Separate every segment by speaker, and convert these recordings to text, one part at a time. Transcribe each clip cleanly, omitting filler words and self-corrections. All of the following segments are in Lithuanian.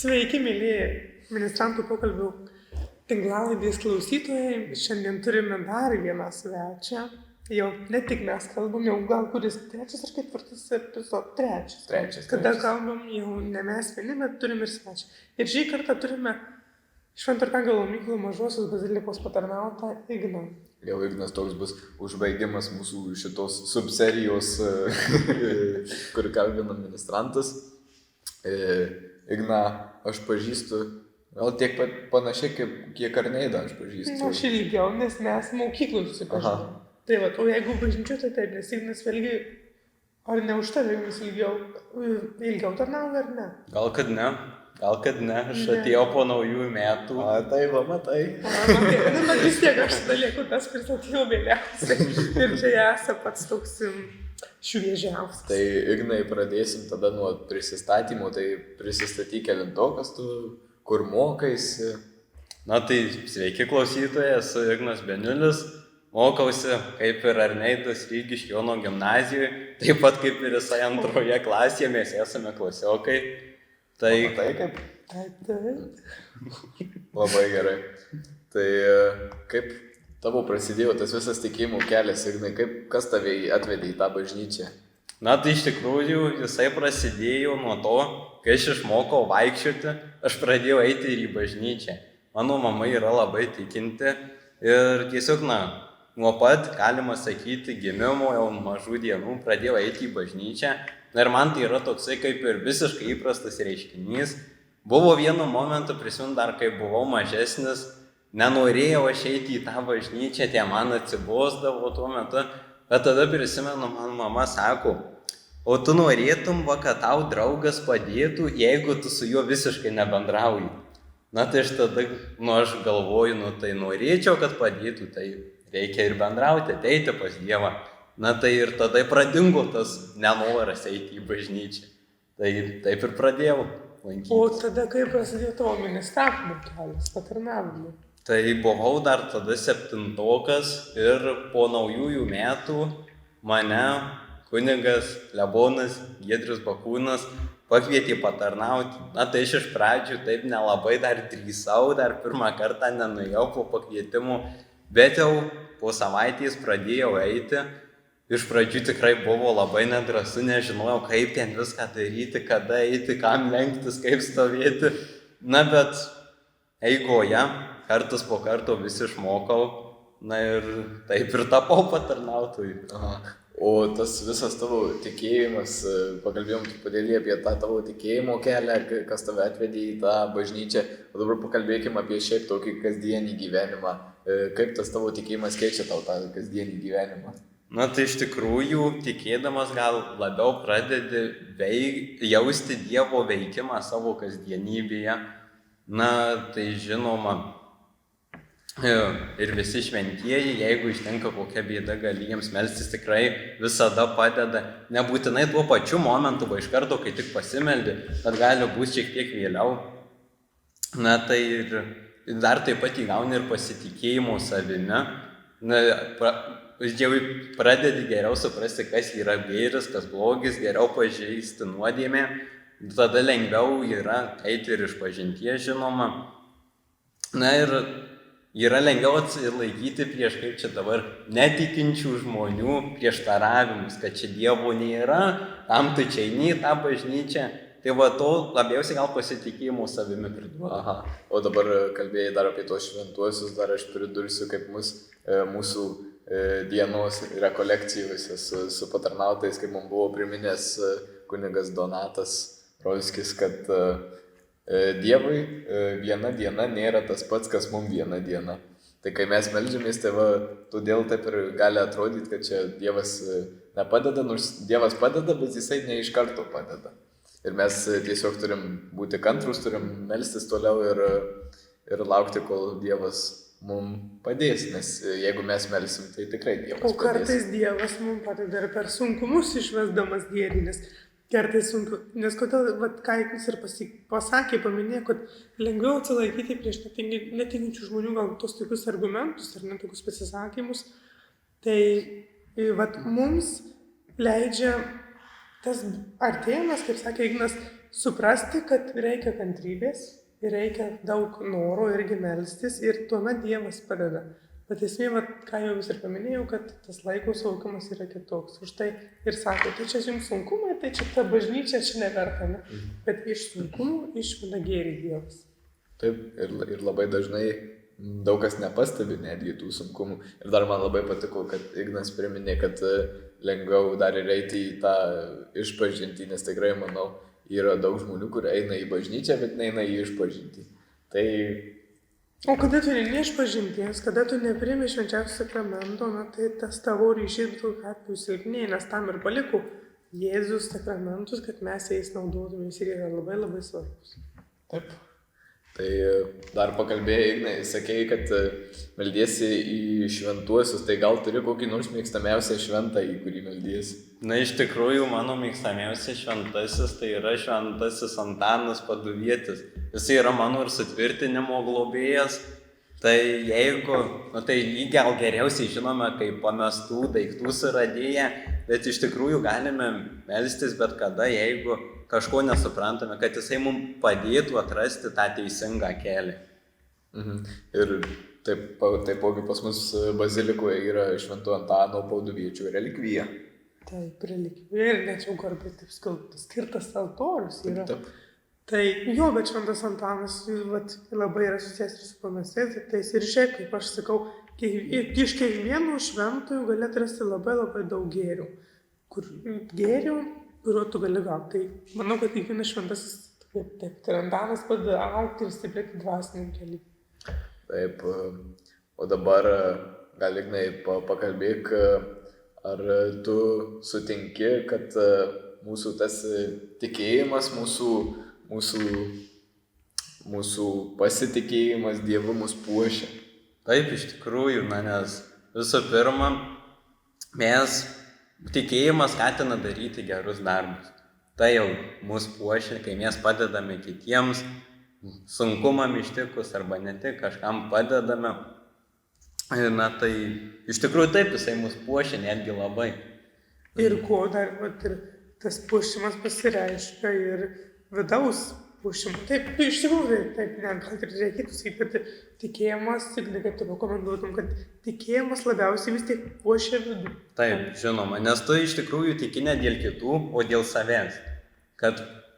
Speaker 1: Sveiki, mėlyje ministrantų pokalbių tinklalaidės klausytojai. Šiandien turime dar vieną svečią. Jau ne tik mes kalbam, jau gal kuris trečias ar ketvirtas epizodas. Trečias. Kada kalbam, jau ne mes vieni, bet turim ir svečią. Ir šį kartą turime Švento Arkangelo Mykolo Mažosios bazilikos patarnautą Igną.
Speaker 2: Jau Ignas toks bus užbaigimas mūsų šitos subserijos, kur kalbina ministrantas. Igną aš pažįstu, gal tiek panašiai kaip kiek Arneidą aš pažįstu.
Speaker 1: Aš ilgiau, nes mes mokyklų susipažinome. Tai va, o jeigu bažnyčiu, tai taip, nes Ignas vėlgi, ar ne už tave jums ilgiau tarnauja, ar ne?
Speaker 3: Gal kad ne, aš atėjau po naujųjų metų.
Speaker 2: Tai va, matai.
Speaker 1: Bet vis tiek aš dalieku tas, kuris atėjau vėliausiai. Ir čia esi pats toks šviežiausias.
Speaker 2: Tai Ignai, pradėsim tada nuo prisistatymų, tai prisistatyk kelintokas tu, kur mokaisi.
Speaker 3: Na tai sveiki klausytojai, esu Ignas Beniulis, mokausi kaip ir Arneidas Rygiškių Jono gimnazijoje, taip pat kaip ir jisai antroje klasėje, mes esame klasiokai. Tai
Speaker 2: kaip?
Speaker 1: Taip.
Speaker 2: Labai gerai. Tai kaip tavo prasidėjo tas visas tikėjimo kelias, Ignai, kas tave atvedė į tą bažnyčią?
Speaker 3: Na tai iš tikrųjų jisai prasidėjo nuo to, kai aš išmokau vaikščioti, aš pradėjau eiti ir į bažnyčią. Mano mama yra labai tikinti ir tiesiog, nuo pat, galima sakyti, gimimo jau mažų dienų pradėjau eiti į bažnyčią. Ir man tai yra toksai kaip ir visiškai įprastas reiškinys. Buvo vienu momentu, prisimenu dar, kai buvau mažesnis, nenorėjau aš eiti į tą bažnyčią, tie man atsibosdavo tuo metu, bet tada prisimenu, man mama sako, o tu norėtum, kad tau draugas padėtų, jeigu tu su juo visiškai nebendrauji. Na tai aš tada, aš galvoju, tai norėčiau, kad padėtų, tai reikia ir bendrauti, ateiti pas Dievą. Na tai ir tada pradingo tas nenoras eiti į bažnyčią. Tai taip ir pradėjau lankytis.
Speaker 1: O tada kaip prasidėjo tavo ministravimo kelias, patarnavimo?
Speaker 3: Tai buvau dar tada 7-okas ir po naujųjų metų mane kunigas Klebonas Giedrius Bakūnas pakvietė patarnauti. Na tai aš iš pradžių taip nelabai dar drįsau, dar pirmą kartą nenuėjau po pakvietimų, bet jau po savaitės pradėjau eiti. Iš pradžių tikrai buvo labai nedrąsu, nežinojau, kaip ten viską daryti, kada eiti, kam lenktis, kaip stovėti. Na bet eigoje, kartas po karto vis išmokau, na ir taip ir tapau patarnautoju.
Speaker 2: O tas visas tavo tikėjimas, pakalbėjom truputėlį apie tą tavo tikėjimo kelią, kas tave atvedė į tą bažnyčią. O dabar pakalbėkime apie šiaip tokį kasdienį gyvenimą. Kaip tas tavo tikėjimas keičia tau tą kasdienį gyvenimą?
Speaker 3: Na tai iš tikrųjų, tikėdamas gal labiau pradedi jausti Dievo veikimą savo kasdienybėje. Na tai žinoma, ir visi šventieji, jeigu ištinka kokia bėda, gali jiems melstis, tikrai visada padeda. Nebūtinai tuo pačiu momentu, iš karto, kai tik pasimeldi, bet gali būti šiek tiek vėliau. Na tai ir dar taip pat įgauni ir pasitikėjimo savimi. Jau pradedi geriau suprasti, kas yra gėris, kas blogis, geriau pažeisti nuodėmę. Tada lengviau yra eiti ir išpažinties, žinoma. Na ir yra lengviau atsilaikyti prieš, kaip čia dabar, netikinčių žmonių prieštaravimus, kad čia Dievo nėra, tam tu čia eini į tą bažnyčią. Tai va to labiausiai gal pasitikėjimo savimi priduoda.
Speaker 2: O dabar kalbėjai dar apie tos šventuosius, dar aš pridursiu, kaip mūsų dienos rekolekcijose su patarnautais, kaip mums buvo priminęs kunigas Donatas Rolskis, kad Dievui viena diena nėra tas pats, kas mums viena diena. Tai kai mes meldžiamės, tai todėl taip ir gali atrodyti, kad čia Dievas nepadeda, nors Dievas padeda, bet jisai ne iš karto padeda. Ir mes tiesiog turim būti kantrus, turim melstis toliau ir laukti, kol Dievas mums padės, nes jeigu mes melsim, tai tikrai Dievas padės.
Speaker 1: O kartais Dievas mums padeda ir per sunkumus išvesdamas gėrį, nes kartais sunku, nes kodėl, ką jis ir pasakė, paminėjo, kad lengviau atsilaikyti prieš netikinčių žmonių gal tos tokius argumentus ar netokius pasisakymus, tai mums leidžia tas artėjimas, kaip sakė Ignas, suprasti, kad reikia kantrybės ir reikia daug noro irgi melstis ir tuomet Dievas padeda. Bet esmė, ką jau vis ir paminėjau, kad tas laiko suvokimas yra kitoks. Už tai ir sako, tai čia jums sunkumai, tai čia ta bažnyčia, čia neverta, ne? Bet iš sunkumų išveda gėrį Dievas.
Speaker 2: Taip, ir labai dažnai daug kas nepastebi netgi tų sunkumų. Ir dar man labai patiko, kad Ignas priminė, kad lengviau dar ir eiti į tą išpažintį, nes tikrai, manau, yra daug žmonių, kurie eina į bažnyčią, bet neina į išpažintį. Tai...
Speaker 1: O kada tu neini išpažinties, kada tu nepriimi švenčiausio sakramento, na, tai tas tavo ryšys daug atveju silpnėja, nes tam ir paliko Jėzus sakramentus, kad mes jais naudotumės ir yra labai labai svarbus.
Speaker 2: Taip. Tai dar pakalbėjai, Ignai, sakei, kad meldiesi į šventuosius, tai gal turi kokį nors mėgstamiausią šventą, į kurį meldiesi?
Speaker 3: Na, iš tikrųjų, mano mėgstamiausias šventasis tai yra šventasis Antanas Paduvietis. Jis yra mano ir sutvirtinimo globėjas. Tai jeigu, tai jį gal geriausiai žinome kaip pamestų daiktų suradėją, bet iš tikrųjų galime melstis bet kada, jeigu kažko nesuprantame, kad jisai mums padėtų atrasti tą teisingą kelią.
Speaker 2: Ir taipogi pas mus bazilikoje yra Švento Antano Paduviečio relikvija.
Speaker 1: Taip, relikvija ir net jau garbė taip skirtas altorius yra.
Speaker 2: Taip.
Speaker 1: Tai jo, bet Šventas Antanas labai yra susijęs ir su pamestais, tai ir šiaip, kaip aš sakau, iš kiekvieno šventojo gali atrasti labai labai daug gėrių. Kuriuo tu gali gauti. Tai manau, kad kiekvienas šventasis, taip, tai Antanas padeda augti ir stiprėti dvasiniam keliui.
Speaker 2: Taip, o dabar gal Ignai pakalbėk, ar tu sutinki, kad mūsų tas tikėjimas, mūsų pasitikėjimas Dievu mus puošia?
Speaker 3: Taip, iš tikrųjų, nes visų pirma, tikėjimas skatina daryti gerus darbus. Tai jau mus puošia, kai mes padedame kitiems, sunkumam ištikus arba ne tik kažkam padedame. Na tai iš tikrųjų taip, jisai mus puošia netgi labai.
Speaker 1: Ir ko dar, ir tas puošimas pasireiškia ir vidaus puošimą. Taip, iš tikrųjų, taip, gal ir reikėtų sakyti, kad tikėjimas, kaip tu pakomentuotum, kad tikėjimas labiausiai vis tiek puošia vidų.
Speaker 3: Taip, žinoma, nes tu iš tikrųjų tiki ne dėl kitų, o dėl savęs, kad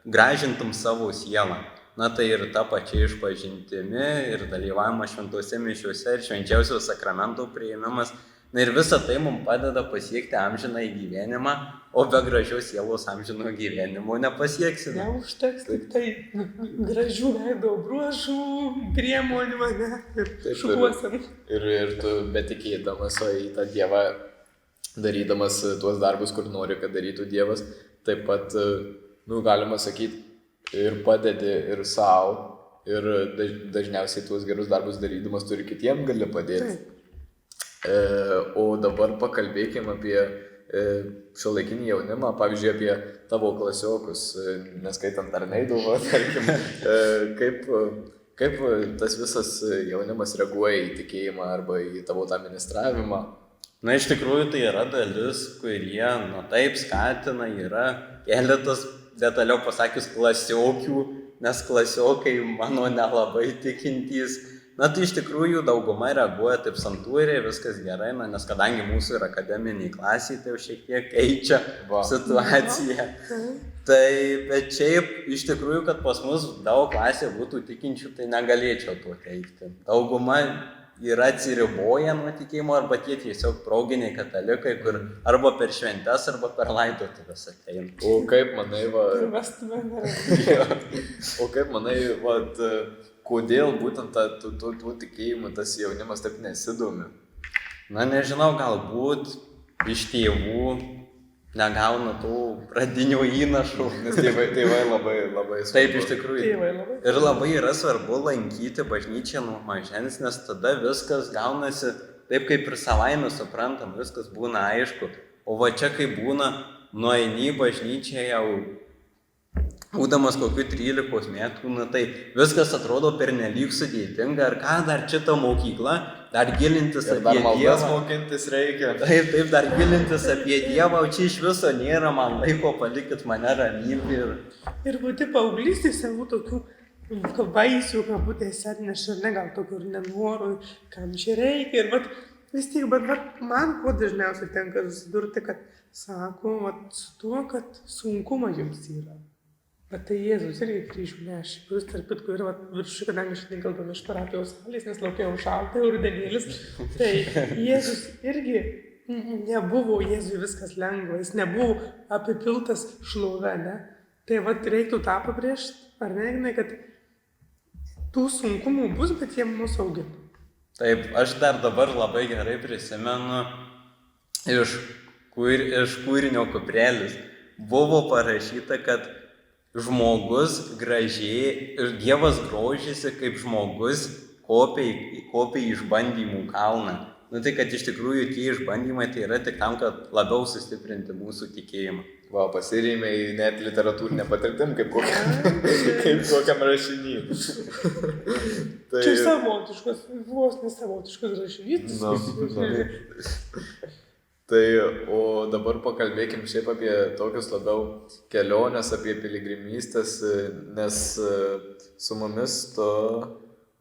Speaker 3: gražintum savo sielą. Na tai ir ta pačia išpažintimi, ir dalyvavimas šventose mišiuose, ir švenčiausio sakramento priėmimas. Na ir visa tai mums padeda pasiekti amžinąjį gyvenimą, o be gražios sielos amžino gyvenimo nepasieksime.
Speaker 1: Neužteks tik tai gražių veido bruožų, priemonių, ne, ir šukuosenų.
Speaker 2: Ir tu betikėdamas į tą Dievą, darydamas tuos darbus, kur nori, kad darytų Dievas, taip pat, galima sakyti, ir padedi ir savo, ir dažniausiai tuos gerus darbus darydamas turi kitiem gali padėti. Taip. O dabar pakalbėkime apie šiuolaikinį jaunimą, pavyzdžiui, apie tavo klasiokus, neskaitant ar neįdavo, tarkim, kaip tas visas jaunimas reaguoja į tikėjimą arba į tavo tą ministravimą?
Speaker 3: Na, iš tikrųjų, tai yra dalis, kurie, taip skatina, yra keletas, detaliau pasakius, klasiokių, nes klasiokai mano nelabai tikintys. Na, tai iš tikrųjų dauguma reaguoja taip santūriai, viskas gerai, nes kadangi mūsų yra akademiniai klasiai, tai jau šiek tiek keičia situaciją. Tai, bet šiaip, iš tikrųjų, kad pas mus daug klasė būtų tikinčių, tai negalėčiau to teikti. Dauguma yra atsiriboję nuo tikėjimo, arba tie tiesiog proginiai katalikai, kur arba per šventes, arba per laidotuvės ateina.
Speaker 2: O kaip manai, kodėl būtent tų tikėjimų tas jaunimas taip nesidomi?
Speaker 3: Na, nežinau, galbūt iš tėvų negauna tų pradinių įnašų.
Speaker 2: Nes tėvai labai svarbu.
Speaker 3: Taip, iš tikrųjų. Ir labai yra svarbu lankyti bažnyčią nuo mažens, nes tada viskas gaunasi taip, kaip ir savaime suprantam, viskas būna aišku. O va čia, kai būna, nueini į bažnyčią jau būdamas kokių 13 metų, na tai viskas atrodo pernelyg sudėtinga, ar ką dar čia ta mokykla, dar gilintis
Speaker 2: Ir dar
Speaker 3: apie
Speaker 2: maldas
Speaker 3: Dievą.
Speaker 2: mokintis reikia.
Speaker 3: Taip, dar gilintis apie Dievą, o čia iš viso nėra man laiko, palikit mane ramybę ir...
Speaker 1: Ir pati paauglystė savų tokių vaisių, kabutėse atneša, ne gal tokių ir nenorų, kam čia reikia. Ir vat, vis tiek, bet vat, man kuo dažniausiai tenka susidurti, kad sako, vat, su tuo, kad sunkumą jums yra. Bet tai Jėzus irgi kryžių nešė, kuris tarp kitko yra viršų, kadangi šiandien kalbame iš parapijos salės, nes laukia jau šalta, jau rudenėlis. Tai Jėzus irgi nebuvo, Jėzui viskas lengva, jis nebuvo apipiltas šlove, ne? Tai vat reiktų tą pabrėžti, ar ne, kad tų sunkumų bus, bet jie mus augina.
Speaker 3: Taip, aš dar dabar labai gerai prisimenu iš kūrinio Kuprelis. Buvo parašyta, kad žmogus gražiai ir Dievas grožisi, kaip žmogus kopia į išbandymų kalną. Nu tai, kad iš tikrųjų tie išbandymai tai yra tik tam, kad labiau sustiprinti mūsų tikėjimą.
Speaker 2: Va, pasirėmė net literatūrinę patirtim, kaip kokiam rašinį.
Speaker 1: Čia savotiškas, vos nesavotiškas rašinys.
Speaker 2: Tai, o dabar pakalbėkim šiaip apie tokius labiau kelionės, apie piligrimystės, nes su mumis to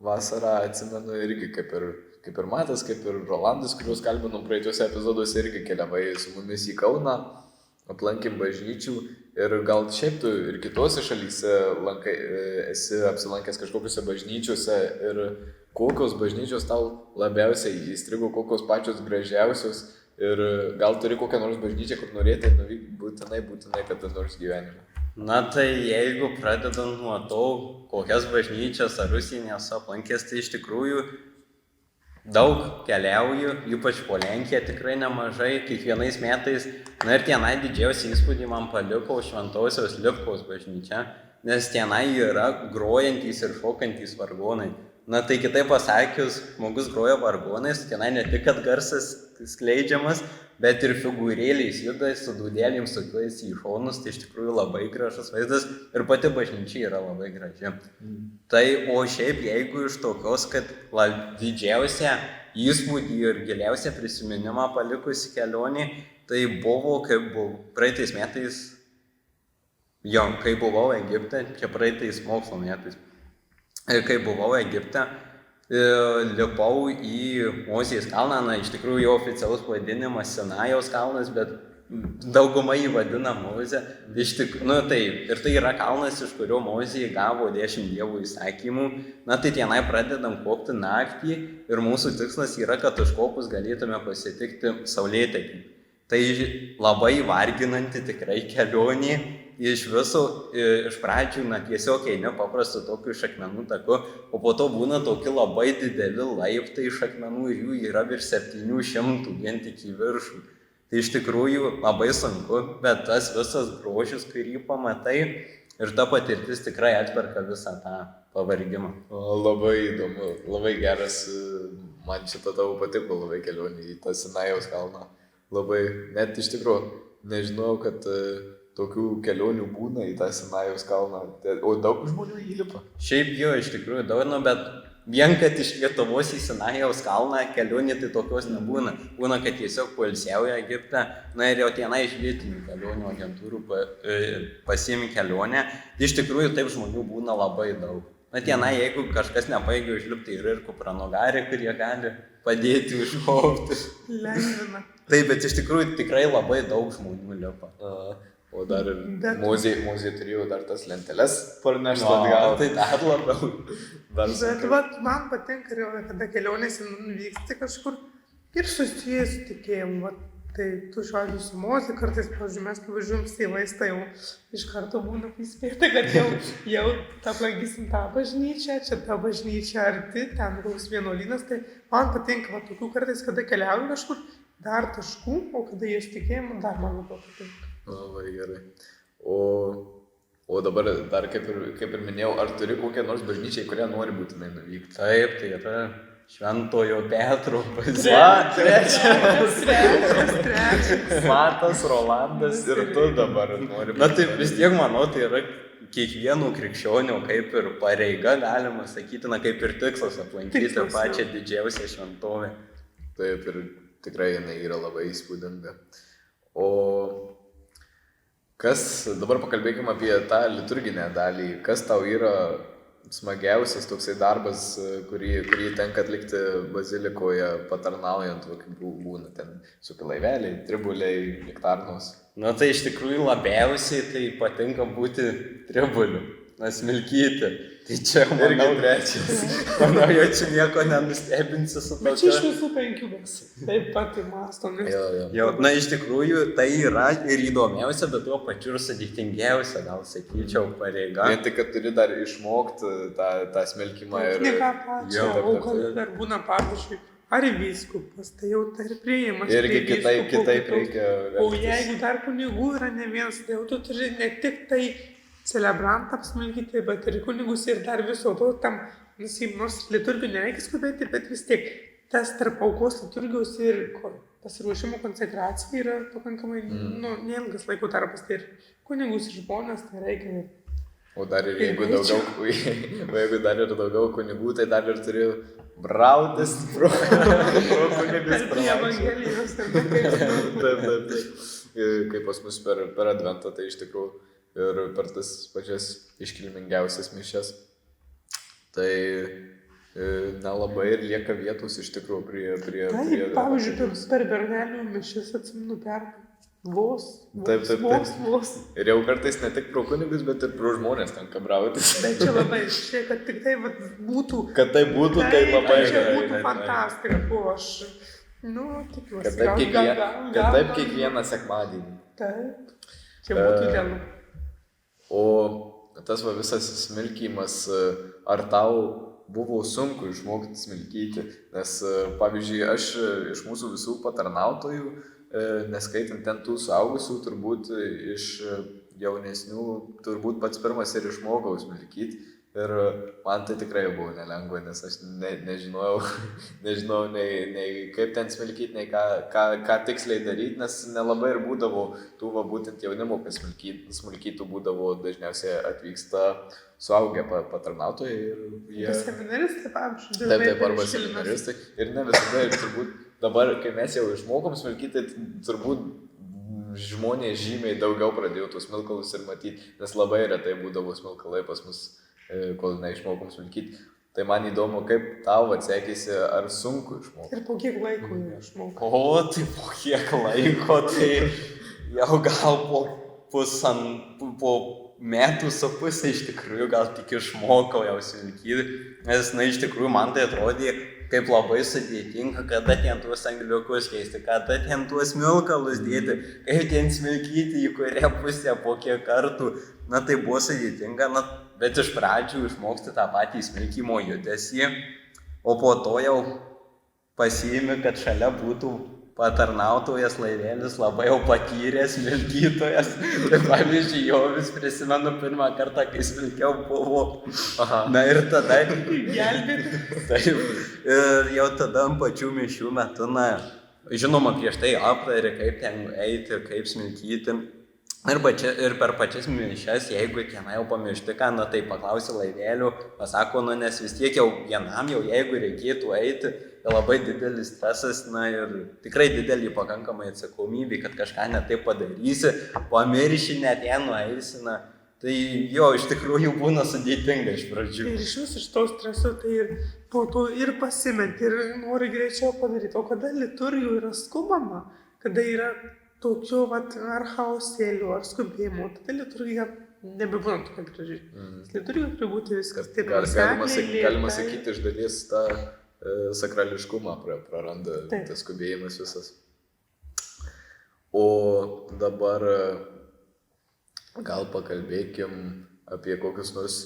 Speaker 2: vasarą atsimenu irgi kaip ir Matas, kaip ir Rolandas, kuriuos kalbinau praeituose epizoduose, irgi keliavai su mumis į Kauną, aplankėm bažnyčių ir gal šiaip tu ir kitose šalyse esi apsilankęs kažkokiuose bažnyčiuose ir kokios bažnyčios tau labiausiai įstrigo, kokios pačios gražiausios. Ir gal turi kokią nors bažnyčią, kur norėtai nuvykti būtinai kada nors gyvenime.
Speaker 3: Na tai jeigu pradedant nuo to, kokias bažnyčias ar Rusinės aplankęs, tai iš tikrųjų daug keliauju, ypač po Lenkiją tikrai nemažai, kiekvienais metais. Na ir tenai didžiausią įspūdį man paliko Šventosios Lipkaus bažnyčia, nes tenai yra grojantys ir šokantys vargonai. Na tai kitaip pasakius, žmogus groja vargonais, tenai ne tik, kad garsas skleidžiamas, bet ir figūrėliais juda, su dūdelėm sukiuojasi į šonus, tai iš tikrųjų labai gražus vaizdas ir pati bažnyčia yra labai graži. Tai o šiaip jeigu iš tokios, kad didžiausią įspūdį ir giliausią prisiminimą palikusi kelionė, tai buvo, kaip praeitais metais, kai buvau Egipte, čia praeitais mokslo metais. Kai buvau Egipte, lipau į Mozės kalną, na iš tikrųjų jo oficialus pavadinimas Sinajaus kalnas, bet dauguma jį vadina Mozė. Ir tai yra kalnas, iš kurio Mozė gavo 10 Dievo įsakymų. Na tai tenai pradedam kopti naktį ir mūsų tikslas yra, kad užkopus galėtume pasitikti saulėtekį. Tai labai varginanti tikrai kelionė. Iš viso, iš pradžių, tiesiog eini paprastu tokiu iš akmenų taku, o po to būna tokie labai dideli laiptai iš akmenų ir jų yra virš 700 vien tik į viršų. Tai iš tikrųjų labai sunku, bet tas visas grožis, kurį pamatai ir ta patirtis tikrai atperka visą tą pavargimą.
Speaker 2: Labai įdomu, labai geras, man šitą tavo patiko labai kelionė į tą Sinajaus kalną. Labai, net iš tikrųjų, nežinau, kad tokių kelionių būna į tą Sinajaus kalną, o daug žmonių įlipa.
Speaker 3: Šiaip jo, iš tikrųjų daug, bet vien kad iš Lietuvos į Sinajaus kalną kelionė tai tokios nebūna. Būna, kad tiesiog poilsiauja Egipte, na ir jau tenai iš vietinių kelionių agentūrų pasiimi kelionę. Iš tikrųjų taip žmonių būna labai daug. Na tenai, jeigu kažkas nepajėgia užlipti, yra ir kupranugariai, kurie gali padėti užkopti.
Speaker 1: Lengvina.
Speaker 3: Taip, bet iš tikrųjų tikrai labai daug žmonių lipa.
Speaker 2: O dar ir Mozė turėjo dar tas lenteles parnešti atgal.
Speaker 3: Tai dar labiau.
Speaker 1: Bet man patinka, kada kelionėse nuvyksti kažkur ir susijęs su tikėjimu. Tai tu šiuo atveju su Mozė kartais, pavyzdžiui, mes kai važiuojam Seilais, tai jau iš karto būna įspėta, kad jau aplankysim tą bažnyčią, čia ta bažnyčia arti, ten gaus vienuolynas. Tai man patinka tokių kartais, kada keliauju kažkur, dar taškų, o kada jie tikėjimu, dar man labiau patinka.
Speaker 2: Labai gerai. O dabar dar kaip ir minėjau, ar turi kokią nors bažnyčią, į kurią nori būtinai nuvykti?
Speaker 3: Taip, tai yra Šventojo Petro
Speaker 2: Trečias. Matas, Rolandas ir tu dabar nori.
Speaker 3: Na taip vis tiek manau, tai yra kiekvienų krikščionių kaip ir pareiga, galima sakyti, na kaip ir tikslas aplankyti
Speaker 1: Tikslas,
Speaker 3: pačią
Speaker 1: jo.
Speaker 3: didžiausią šventovę.
Speaker 2: Taip, ir tikrai jinai yra labai įspūdinga. O dabar pakalbėkime apie tą liturginę dalį. Kas tau yra smagiausias toksai darbas, kurį tenka atlikti bazilikoje patarnaujant, kaip būna ten suki laiveliai, tribuliai, liktarnos?
Speaker 3: Na tai iš tikrųjų labiausiai tai patinka būti tribuliu, smilkyti. Tai čia, manau,
Speaker 2: trečias.
Speaker 3: manau, jau čia nieko nenustebinsi su
Speaker 1: Bet čia iš
Speaker 3: tokia.
Speaker 1: visų 5 mes taip pat įmastom.
Speaker 3: Jau, na iš tikrųjų tai yra ir įdomiausia, bet tuo pačiu ir sudėtingiausia, gal sakyčiau, pareiga.
Speaker 2: Vien tik, kad turi dar išmokti tą smilkimą ir...
Speaker 1: Ne ką pačią,
Speaker 3: Jo,
Speaker 1: o kad dar būna pavyzdžiui, ar vyskupas, tai jau tai ir priėjimas.
Speaker 2: Irgi
Speaker 1: prie
Speaker 2: kitaip
Speaker 1: vyskupo,
Speaker 2: reikia.
Speaker 1: O jeigu dar kunigų yra ne vienas, tai jau tu turi ne tik tai celebrantams smilkyti, bet ir kunigus ir dar viso to tam, nors liturgijų nereikia skubėti, bet vis tiek tas tarp aukos liturgijos ir pasiruošimo konsekracija yra pakankamai neilgas laiko tarpas. Tai ir kunigus ir žmonės, tai reikia.
Speaker 2: O dar ir jeigu dar ir daugiau kunigų, tai dar ir turi brautis pro kunigus.
Speaker 1: Prie Evangelijos.
Speaker 2: Taip. Kaip pas mus per Adventą, tai iš tikrųjų ir per tas pačias iškilmingiausias mišias. Tai nelabai ir lieka vietos iš tikrųjų prie...
Speaker 1: Taip, pavyzdžiui, per bernelių mišias atsimenu pernai. Vos.
Speaker 2: Ir jau kartais ne tik pro kunigus, bet ir pro žmonės tenka brautis.
Speaker 1: Bet čia labai, kad tik tai būtų...
Speaker 2: Kad tai būtų, tai labai
Speaker 1: Čia
Speaker 2: gerai.
Speaker 1: būtų fantastika, buvo aš... tikiuosi.
Speaker 2: Kad taip kiekvieną sekmadienį.
Speaker 1: Taip, čia būtų idealu.
Speaker 2: O tas visas smilkymas, ar tau buvo sunku išmokti smilkyti? Nes, pavyzdžiui, aš iš mūsų visų patarnautojų, neskaitant ten tų suaugusių, turbūt iš jaunesnių, turbūt pats pirmas ir išmokau smilkyti. Ir man tai tikrai buvo nelengva, nes aš nežinojau nei kaip ten smilkyti, nei ką tiksliai daryti, nes nelabai ir būdavo tų būtent jaunimo, kas smilkytų būdavo, dažniausiai atvyksta suaugę patarnautojai.
Speaker 1: Seminaristai, pavyzdžiui.
Speaker 2: Taip, arba seminaristai. Ir ne visada, ir turbūt dabar, kai mes jau išmokom smilkyti, tai turbūt žmonės žymiai daugiau pradėjo tų smilkalus ir matyti, nes labai retai būdavo smilkalai pas mus, kol neišmokom smilkyti. Tai man įdomu, kaip tau atsekėsi, ar sunku išmokti.
Speaker 1: Ir po kiek laiko jau išmokau.
Speaker 3: O, tai po kiek laiko, tai jau gal po metų su pusė iš tikrųjų gal tik išmokau jau smilkyti. Nes, iš tikrųjų, man tai atrodė kaip labai sudėtinga, kada ten tuos angliukus keisti, kada ten tuos smilkalus dėti, kaip ten smilkyti, į kurią pusę, po kiek kartų. Na, tai buvo sudėtinga, bet iš pradžių išmoksti tą patį smilkymo judesį, o po to jau pasiimi, kad šalia būtų patarnautojas laivelis, labai jau patyręs smilkytojas. Tai pavyzdžiui, jau vis prisimenu pirmą kartą, kai smilkiau buvo. Na ir tada...
Speaker 1: Gelbėti.
Speaker 3: Taip. Ir jau tada ant pačių mišių metu, žinoma, prieš tai aptarė, kaip ten eiti, kaip smilkyti. Ir per pačias mišias, jeigu tenai jau pamiršti ką, tai paklausi laivelių, pasako, nes vis tiek jau vienam, jeigu reikėtų eiti, tai labai didelis stresas, ir tikrai didelį pakankamai atsakomybė, kad kažką netaip padarysi, pamirši, net ten nueisi, tai jo, iš tikrųjų būna sudėtinga iš pradžių.
Speaker 1: Ir iš vis iš to streso, tai ir po to ir pasimeti, ir nori greičiau padaryti, o kada liturgijų yra skubama, kada yra tokio ar chaosėlių, ar skubėjimo, tada liturgija nebebūna tokia graži. Liturgija turi būti viskas taip
Speaker 2: galima sakyti, iš dalies tą sakrališkumą praranda tas skubėjimas visas. O dabar gal pakalbėkim apie kokius nors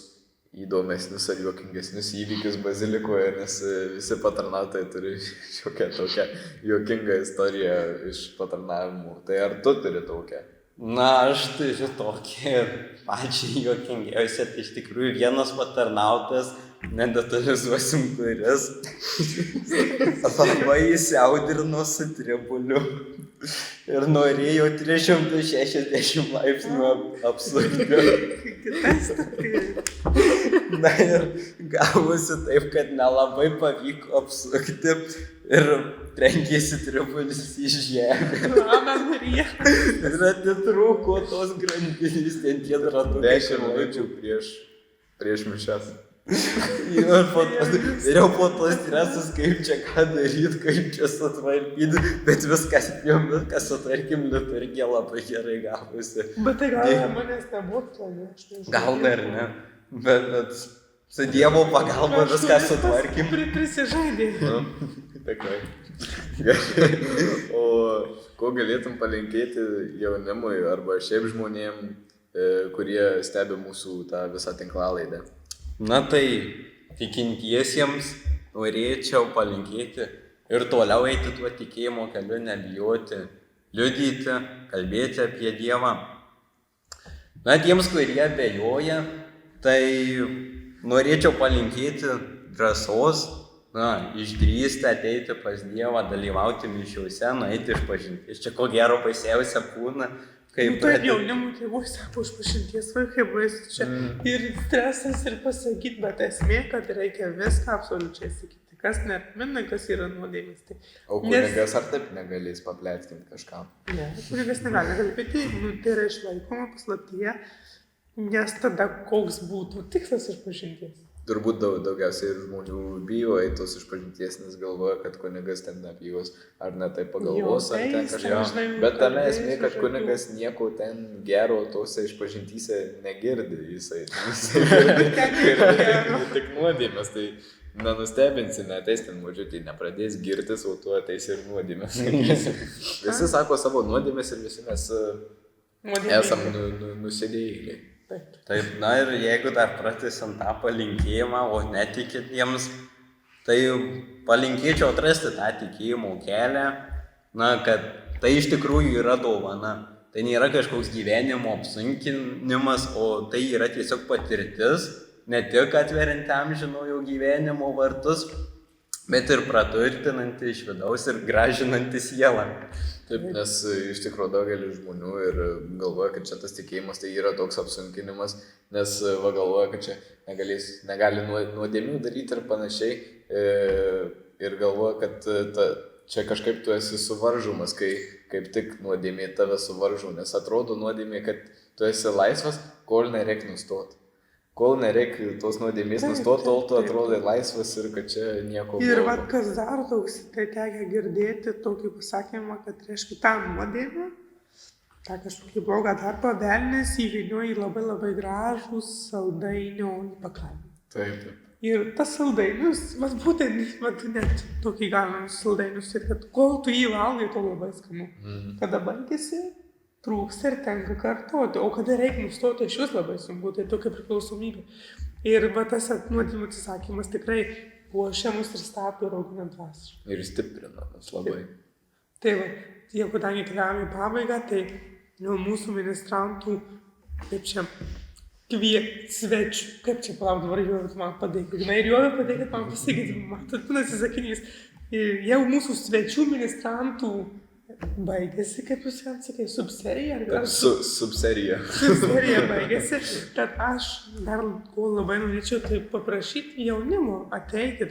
Speaker 2: įdomesnius ar juokingesnius įvykius bazilikoje, nes visi patarnautojai turi šiokią tokią juokingą istoriją iš patarnavimų. Tai ar tu turi tokią?
Speaker 3: Aš turiu tokią pačią juokingiausią. Tai iš tikrųjų vienas patarnautojas nedetalizuosim kuris, labai įsiaudrino su tribuliu ir norėjo 360 laipsnių apsukti.
Speaker 1: Kitas tai.
Speaker 3: Na ir gavosi taip, kad nelabai pavyko apsukti ir trenkėsi tribulis į žemę.
Speaker 1: Mama Marija.
Speaker 3: Ir atitrūko tos grandinės, ten tie dratukai.
Speaker 2: 10 minučių prieš mišes.
Speaker 3: Ir jau po to stresas, kaip čia ką daryti, kaip čia sutvarkyti, bet viskas sutvarkim, liturgija labai gerai gavosi.
Speaker 1: Bet tai gal manęs nebuvo planė, aš nežinau.
Speaker 3: Gal dar ne, bet su Dievo pagalba viską sutvarkim.
Speaker 1: Prisižaidė.
Speaker 2: Tikrai. O ko galėtum palinkėti jaunimui arba šiaip žmonėm, kurie stebi mūsų tą visą tinklalaidę?
Speaker 3: Na tai tikintiesiems norėčiau palinkėti ir toliau eiti tuo tikėjimo keliu, nebijoti, liudyti, kalbėti apie Dievą. Na tiems, kurie abejoja, tai norėčiau palinkėti drąsos, išdrįsti ateiti pas Dievą, dalyvauti mišiuose, nueiti išpažinties. Čia ko gero baisiausia būna.
Speaker 1: Taip jaunimų tėvų sako išpažinties vaikai baisu čia ir stresas ir pasakyti, bet esmė, kad reikia viską absoliučiai sakyti. Kas neramina, kas yra nuodėmės. Tai,
Speaker 2: o kunigas ar taip negalės papletkinti kažkam?
Speaker 1: Ne, kunigas negali kalbėti, tai yra išlaikoma paslaptyje, nes tada koks būtų tikslas išpažinties.
Speaker 2: Turbūt daugiausiai žmonių bijo eitos išpažinties, nes galvoja, kad kunigas ten apie juos ar ne taip pagalvos, ar ten kažką. Bet tame esmė, kad kunigas nieko ten gero tose išpažintyse negirdi, jisai girdi tik nuodėmės, tai nenustebinsi, neteis ten močiutė, nepradės girtis, o tu ateisi ir nuodėmės. Visi sako savo nuodėmės ir visi mes esam nusidėjėliai.
Speaker 3: Taip, na ir jeigu dar pratęsiant tą palinkėjimą, o netikintiems, tai palinkėčiau atrasti tą tikėjimo kelią, kad tai iš tikrųjų yra dovana. Tai nėra kažkoks gyvenimo apsunkinimas, o tai yra tiesiog patirtis, ne tik atverianti amžinojo gyvenimo vartus, bet ir praturtinanti iš vidaus ir gražinanti sielą.
Speaker 2: Taip, nes iš tikrųjų daugelis žmonių ir galvoja, kad čia tas tikėjimas tai yra toks apsunkinimas, nes galvoja, kad čia negali nuodėmių daryti ir panašiai ir galvoja, kad čia kažkaip tu esi suvaržomas, kai kaip tik nuodėmė tave suvaržo, nes atrodo nuodėmė, kad tu esi laisvas, kol nereik nustoti. Kol nereikia tos nuodėmės nustoti, tol tu atrodai laisvas ir kad čia nieko blogo.
Speaker 1: Ir kas dar toks, tai tekia girdėti tokį pasakymą, kad reiškia tą nuodėmę, tą kažkokį blogą darbą, velnias įvynioja į labai gražų saldainio pakalį.
Speaker 2: Taip.
Speaker 1: Ir tas saldainius, būtent net tokį galimus saldainius, ir kad kol tu jį valgai, to labai skanu. Kada baigėsi, trūksta ir tenka kartoti, o kada reikia nustoti, iš vis labai sunku, tai tokia priklausomybė. Ir tas nuodėmių atsisakymas tikrai puošia mus ir stato ir augina dvasiškai.
Speaker 2: Ir stiprina mus labai.
Speaker 1: Tai jau kadangi keliavome į pabaigą, tai mūsų ministrantų, kaip čia, svečių, kaip čia palauk, dabar Jovė, man padėkit. Ir Jovė padėkit man pasakyti, matot, pinasi sakinys, jau mūsų svečių ministrantų baigėsi, kaip jūs ten sakė, subserija?
Speaker 2: Subserija.
Speaker 1: Subserija baigėsi, tad aš dar ko labai norėčiau tai paprašyti jaunimo, ateikit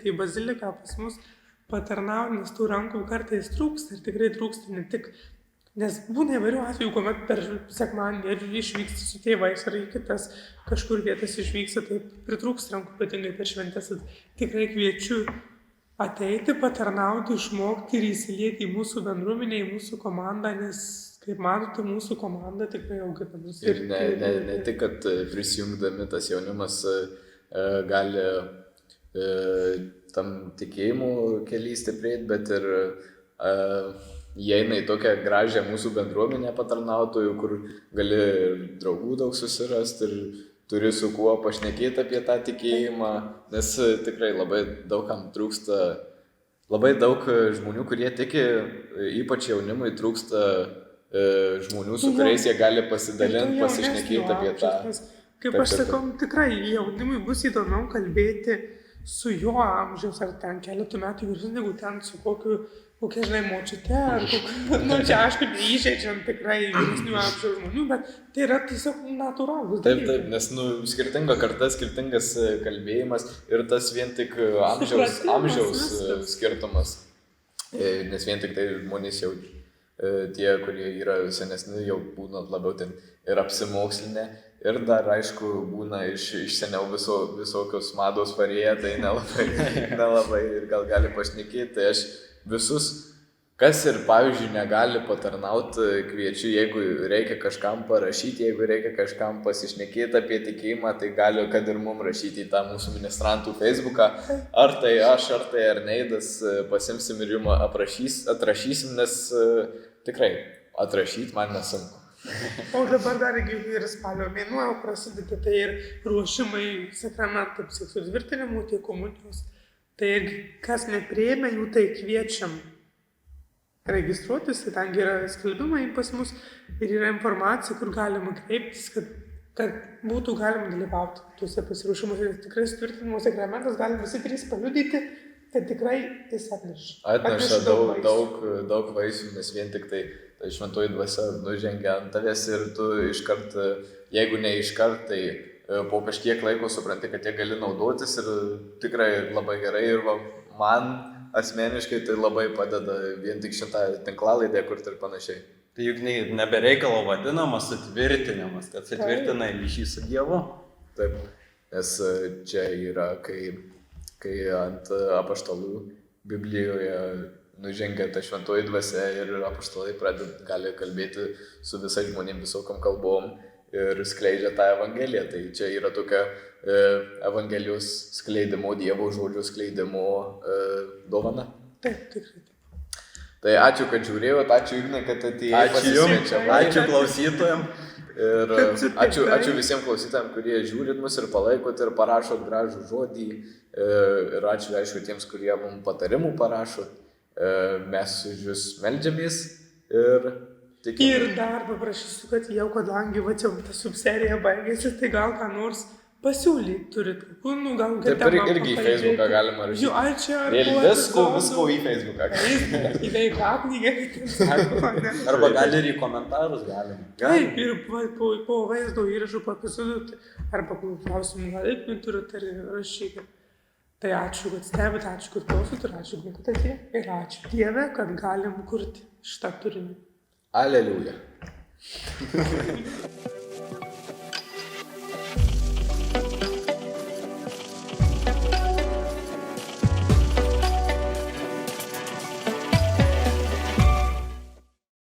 Speaker 1: į baziliką pas mus patarnauti, nes tų rankų kartais trūksta ir tikrai trūksta ne tik, nes būna įvairių atvejų, kuomet per sekmadienį ir išvyksti su tėvais ar į kitas kažkur vietas išvyksta, tai pritrūks rankų, ypatingai per šventes, tikrai kviečiu ateiti, patarnauti, išmokti ir įsilieti į mūsų bendruomenę, į mūsų komandą, nes, kaip matote, mūsų komanda tikrai augina mus.
Speaker 2: Ir ne tik, kad prisijungdami tas jaunimas gali tam tikėjimų keliai stiprėti, bet ir įeina į tokią gražią mūsų bendruomenę patarnautojų, kur gali draugų daug susirasti ir turi su kuo pašnekėti apie tą tikėjimą, nes tikrai labai daugam trūksta, labai daug žmonių, kurie tiki, ypač jaunimui trūksta žmonių, su kuriais jie gali pasidalinti, pasišnekėti apie tą.
Speaker 1: Kaip
Speaker 2: Taip,
Speaker 1: aš
Speaker 2: taip,
Speaker 1: sakau, tikrai jaunimui bus įdomiau kalbėti su jo amžiaus ar ten keletų metų vyresniu negu ten su kokia žinai, močiute ar kokiu, nu čia aišku, neįžeidžiant tikrai vyresnių amžiaus žmonių, bet tai yra tiesiog natūralus
Speaker 2: Taip, nes, skirtinga karta, skirtingas kalbėjimas ir tas vien tik amžiaus
Speaker 1: Supratimas,
Speaker 2: skirtumas. Nes vien tik tai žmonės jau tie, kurie yra senesni, jau būna labiau ten ir apsimokslinę. Ir dar, aišku, būna iš seniau visokios mados varėję, tai nelabai ir gal gali pašnekėti. Tai aš visus, kas ir, pavyzdžiui, negali patarnauti, kviečiu, jeigu reikia kažkam parašyti, jeigu reikia kažkam pasišnekėti apie tikėjimą, tai gali, kad ir mums rašyti į tą mūsų ministrantų Facebooką. Ar tai aš, ar tai Arneidas, pasimsim ir jums atrašysim, nes tikrai atrašyti man nesunku.
Speaker 1: O dabar dar ir spalio mėnuo prasideda, tai ir ruošimai sakramentams, tiek sutvirtinimų, tiek komunijos. Tai kas nepriėmė jų, tai kviečiam registruotis, tai ten yra skelbimai pas mus ir yra informacija, kur galima kreiptis, kad būtų galima dalyvauti tuose pasiruošimuose. Tikrai sutvirtinimo sakramentas galime visi trys paliudyti, kad tikrai jis
Speaker 2: atneša daug vaisių, nes vien tik tai šventoji dvasia nužengia ant tavęs ir tu iškart, jeigu ne iškart, tai po kažkiek laiko supranti, kad jie gali naudotis ir tikrai labai gerai ir man asmeniškai tai labai padeda vien tik šitą tinklalaidę kurti ir panašiai.
Speaker 3: Tai juk nebereikalo vadinamas sutvirtinimas, kad sutvirtina ryšį su Dievu.
Speaker 2: Taip, nes čia yra, kai ant apaštalų Biblijoje nužengia ta šventoji dvasia ir apaštalai gali kalbėti su visais žmonėm visokiam kalbom ir skleidžia tą evangeliją. Tai čia yra tokia evangelijos skleidimo, Dievo žodžio skleidimo dovana.
Speaker 1: Taip, tikrai.
Speaker 2: Tai ačiū, kad žiūrėjot, ačiū Ignai, kad atėjai.
Speaker 3: Ačiū jums, ačiū klausytojams.
Speaker 2: Ir ačiū visiems klausytojams, kurie žiūrit mus ir palaikot ir parašot gražų žodį. Ir ačiū, aišku, tiems, kurie mums patarimų parašot. Mes už jūs meldžiamės ir tikime.
Speaker 1: Ir dar paprašysiu, kad jau, kadangi va čia ta subserija baigėsi, tai gal ką nors pasiūlyti turit. Gal
Speaker 2: taip irgi į Facebooką galima rašyti.
Speaker 1: Ai čia
Speaker 2: visko į Facebooką.
Speaker 1: Į veiklą knygą, kaip jums sako.
Speaker 3: Arba gali ir į komentarus galima.
Speaker 1: Taip, ir po vaizdo įrašų papasudoti, arba klausimų galėtumai turit ir rašyti. Tai ačiū, kad stebit, ačiū, kad klausot ir ačiū, kad atėjo. Ir ačiū Dieve, kad galim kurti šitą turinį.
Speaker 2: Aleliuja.